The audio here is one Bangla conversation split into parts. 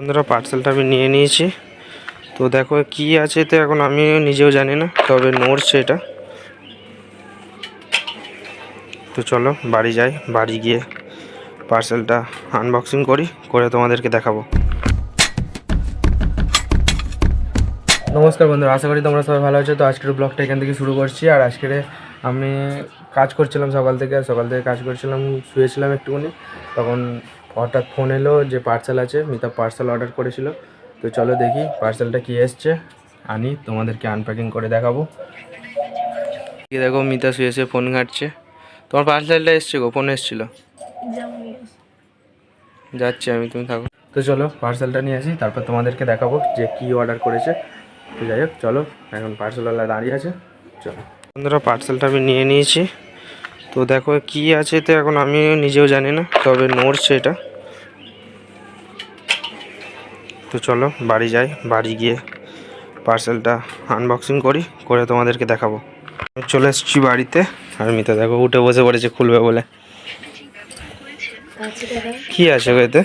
বন্ধুরা পার্সেলটা আমি নিয়ে নিয়েছি। তো দেখো কি আছে, তো এখন আমি নিজেও জানি না, তবে নড়ছে এটা। তো চলো বাড়ি যাই, বাড়ি গিয়ে পার্সেলটা আনবক্সিং করে তোমাদেরকে দেখাবো। নমস্কার বন্ধুরা, আশা করি তোমরা সবাই ভালো আছো। তো আজকের ব্লগটা এখান থেকে শুরু করছি। আর আজকের আমি কাজ করছিলাম সকাল থেকে কাজ করছিলাম, শুয়েছিলাম একটুখানি। তখন হঠাৎ ফোন এলো যে পার্সেল আছে, মিতা পার্সেল অর্ডার করেছিল। তো চলো দেখি পার্সেলটা কী এসছে, আনি তোমাদেরকে আনপ্যাকিং করে দেখাবো। দেখো মিতা শুয়েছে, ফোন ঘাঁটছে। তোমার পার্সেলটা এসছে গো, ফোন এসেছিল। যাচ্ছি আমি, তুমি থাকো। তো চলো পার্সেলটা নিয়ে আসি, তারপর তোমাদেরকে দেখাবো যে কী অর্ডার করেছে। তো যাই হোক চলো, এখন পার্সেলওয়ালা দাঁড়িয়ে আছে, চলো। বন্ধুরা পার্সেলটা আমি নিয়ে নিয়েছি। তো দেখো কি আছে, তো এখন আমি নিজেও জানি না, তবে নড়ছে এটা। তো চলো বাড়ি যাই, বাড়ি গিয়ে পার্সেলটা আনবক্সিং করে তোমাদেরকে দেখাবো। চলে এসেছি বাড়িতে, আর মিতা দেখো উঠে বসে পড়েছে খুলবে বলে। কি আছে গো এতে?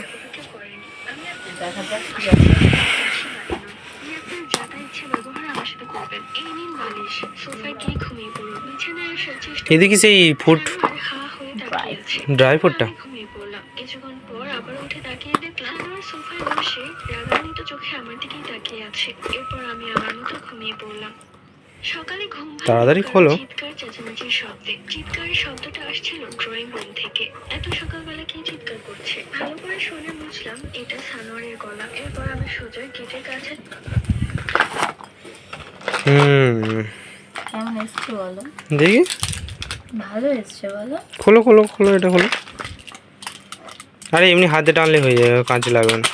এদিকে সেই ফুড ড্রাই ফ্রুটটা কিছুক্ষণ পর আবার উঠে তাকিয়ে দেখলাম আমার সোফায় বসে রাগান্বিত চোখে আমার দিকেই তাকিয়ে আছে। এরপর আমি আমার মতো ঘুমিয়ে পড়লাম। সকালে ঘুম তাড়াতাড়ি খোলো। চিৎকার চেঁচামেচির শব্দে, চিৎকারের শব্দটা আসছিল ড্রয়িং রুম থেকে। এত সকালবেলা কে চিৎকার করছে? ভালো করে শুনে বুঝলাম এটা সানোয়ারের গলা। এরপর আমি সোজা গেটের কাছে। কেমন এসছে বলো দেখি। ভালো এসছে বলো। খোলো খোলো খোলো, এটা খোলো। আরে এমনি হাতে টানলে হয়ে যাবে, কাঁচে লাগবে না।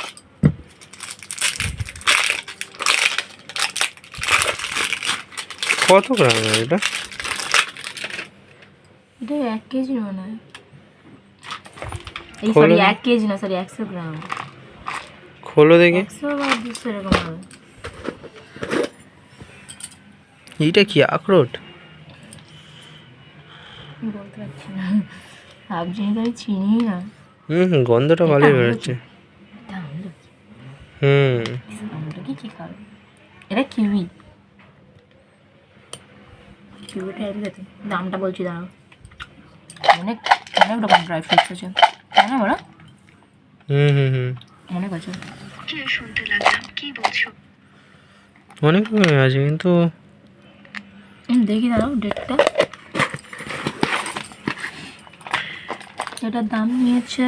কত গ্রাম এটা? এটা 1 কেজি মনে হয়। এই সরি 1 কেজি না, সরি 100 গ্রাম। খোলো দেখি। 100 বা 200 এরকম হবে। এইটা কি আখরোট? বলতে পারছি না, ভাবছি তো চিনি না। গন্ধটা ভালোই বেরোচ্ছে। আমলকি কি খাবে? এটা কিউই। কিউইটা এদিকে দামটা বলছি, দাঁড়াও। অনেক অনেক রকম ড্রাই ফ্রুটস আছে, তাই না বলো? অনেক আছে। কি শুনতে লাগলাম, কি বলছো? অনেক রকমের আছে কিন্তু দেখি, দাঁড়াও ডেটটা। এটার দাম নিয়েছে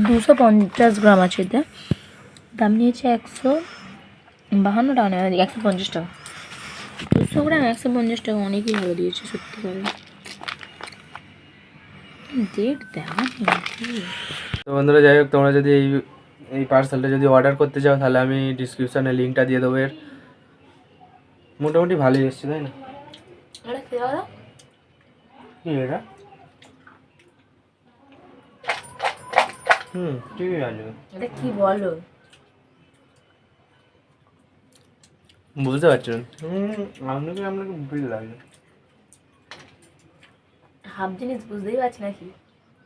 250 গ্রাম আছে। এতে দাম নিয়েছে 152 টাকা, না 150 টাকা। 200 গ্রাম 150 টাকা, অনেকই ভালো দিয়েছে সত্যি করে। ডেট দেওয়া নেই। তো বন্ধুরা যাই হোক, তোমরা যদি এই পার্সেলটা যদি অর্ডার করতে চাও, তাহলে আমি ডিসক্রিপশানে লিঙ্কটা দিয়ে দেবো। এর মোটামুটি ভালোই এসছে, তাই না? কি এটা? ঠিকই আছে। এটা কি বলো? বুঝতে পারছি না। আপনাকে বিল লাগে। হাফ জিনিস বুঝতেই পারছি না, কি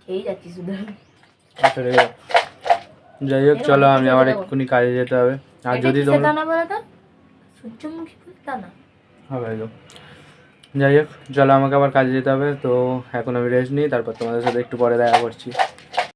খেয়েই যাচ্ছি শুধু। আচ্ছা যাই হোক চলো, আমি আবার এক্ষুনি কাজে যেতে হবে। আর যদি তোমরা না বলো তো, সূর্যমুখী ফুল তা না হবে তো। যাই হোক চলো, আমাকে আবার কাজে যেতে হবে। তো এখন আমি রেস্ট নিই, তারপর তোমাদের সাথে একটু পরে দেখা করছি।